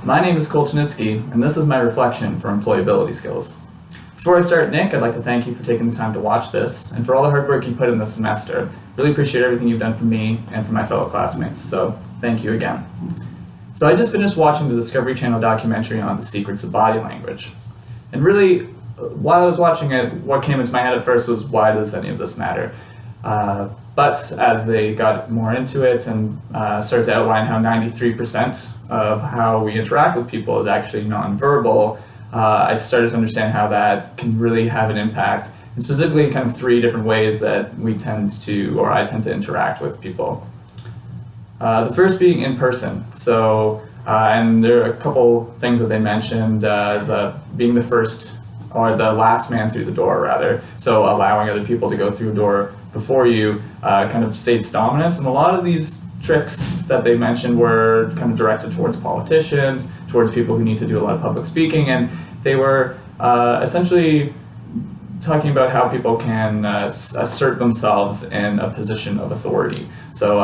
My name is Cole Chinitsky, and this is my reflection for employability skills. Before I start, Nick, I'd like to thank you for taking the time to watch this, and for all the hard work you put in this semester. Really appreciate everything you've done for me and for my fellow classmates, so thank you again. So I just finished watching the Discovery Channel documentary on the secrets of body language. And really, while I was watching it, what came into my head at first was, why does any of this matter? But as they got more into it and started to outline how 93% of how we interact with people is actually nonverbal, I started to understand how that can really have an impact, and specifically in kind of three different ways that I tend to interact with people. The first being in person. So, and there are a couple things that they mentioned, being the first or the last man through the door, rather. So allowing other people to go through a door before you kind of states dominance. And a lot of these tricks that they mentioned were kind of directed towards politicians, towards people who need to do a lot of public speaking, and they were essentially talking about how people can assert themselves in a position of authority. So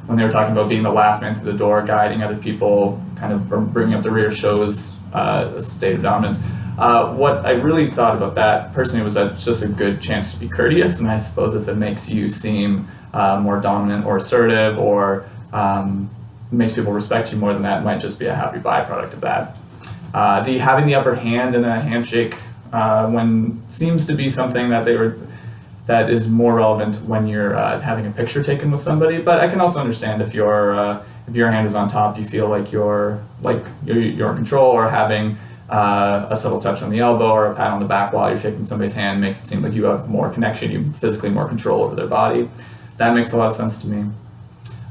when they were talking about being the last man through the door, guiding other people, kind of bringing up the rear shows a state of dominance. What I really thought about that personally was that it's just a good chance to be courteous, and I suppose if it makes you seem more dominant or assertive, or makes people respect you more than that, it might just be a happy byproduct of that. Having the upper hand in a handshake when seems to be something that is more relevant when you're having a picture taken with somebody. But I can also understand if your hand is on top, you feel like you're in control, or having a subtle touch on the elbow or a pat on the back while you're shaking somebody's hand makes it seem like you have more connection, you have physically more control over their body. That makes a lot of sense to me.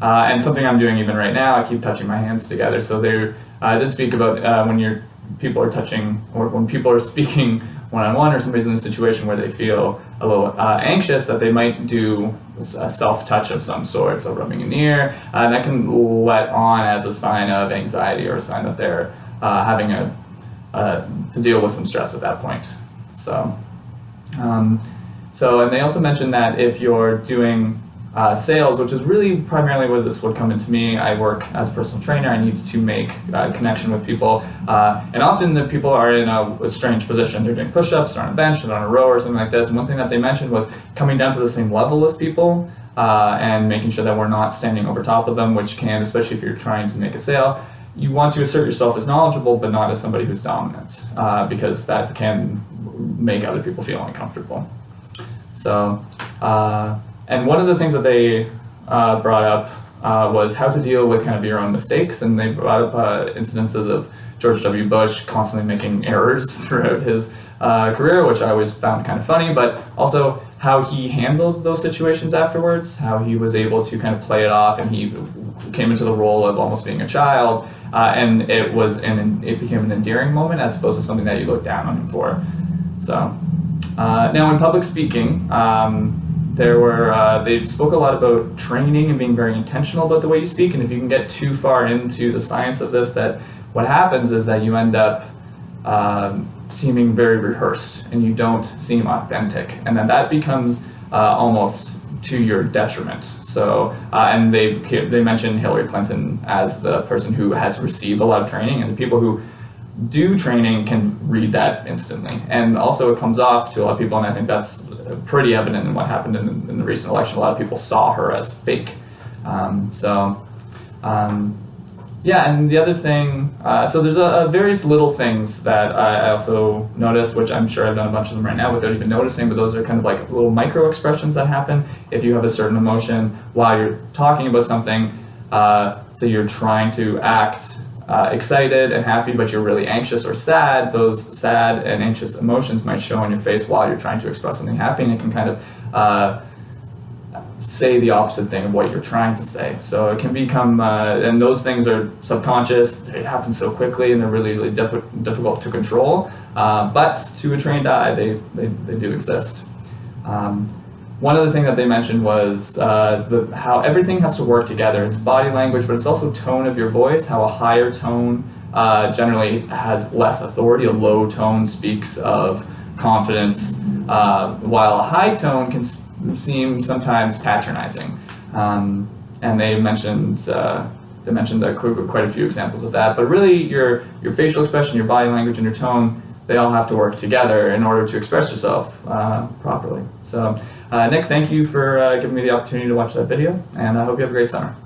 And something I'm doing even right now, I keep touching my hands together. So they did speak about when people are touching, or when people are speaking one-on-one, or somebody's in a situation where they feel a little anxious, that they might do a self-touch of some sort, so rubbing an ear, and that can let on as a sign of anxiety, or a sign that they're having to deal with some stress at that point. So, and they also mentioned that if you're doing sales, which is really primarily where this would come into me. I work as a personal trainer. I need to make connection with people, and often the people are in a strange position. They're doing push-ups, they're on a bench, they're on a row, or something like this. And one thing that they mentioned was coming down to the same level as people, and making sure that we're not standing over top of them, which can, especially if you're trying to make a sale, you want to assert yourself as knowledgeable, but not as somebody who's dominant, because that can make other people feel uncomfortable. So, and one of the things that they brought up was how to deal with kind of your own mistakes, and they brought up incidences of George W. Bush constantly making errors throughout his career, which I always found kind of funny, but also how he handled those situations afterwards, how he was able to kind of play it off, and he came into the role of almost being a child, and it became an endearing moment as opposed to something that you look down on him for. So now in public speaking, they spoke a lot about training and being very intentional about the way you speak, and if you can get too far into the science of this, that what happens is that you end up seeming very rehearsed, and you don't seem authentic, and then that becomes almost to your detriment. So, and they mentioned Hillary Clinton as the person who has received a lot of training, and the people who do training can read that instantly. And also it comes off to a lot of people, and I think that's pretty evident in what happened in the recent election. A lot of people saw her as fake. Yeah, and the other thing, so there's various little things that I also noticed, which I'm sure I've done a bunch of them right now without even noticing, but those are kind of like little micro expressions that happen if you have a certain emotion while you're talking about something. So you're trying to act excited and happy, but you're really anxious or sad. Those sad and anxious emotions might show on your face while you're trying to express something happy, and it can kind of say the opposite thing of what you're trying to say. So it can become, and those things are subconscious, they happen so quickly, and they're really, really difficult to control. But to a trained eye, they do exist. One other thing that they mentioned was how everything has to work together. It's body language, but it's also tone of your voice, how a higher tone generally has less authority. A low tone speaks of confidence, while a high tone can seem sometimes patronizing. And they mentioned I mentioned quite a few examples of that. But really, your facial expression, your body language, and your tone, they all have to work together in order to express yourself properly. So, Nick, thank you for giving me the opportunity to watch that video, and I hope you have a great summer.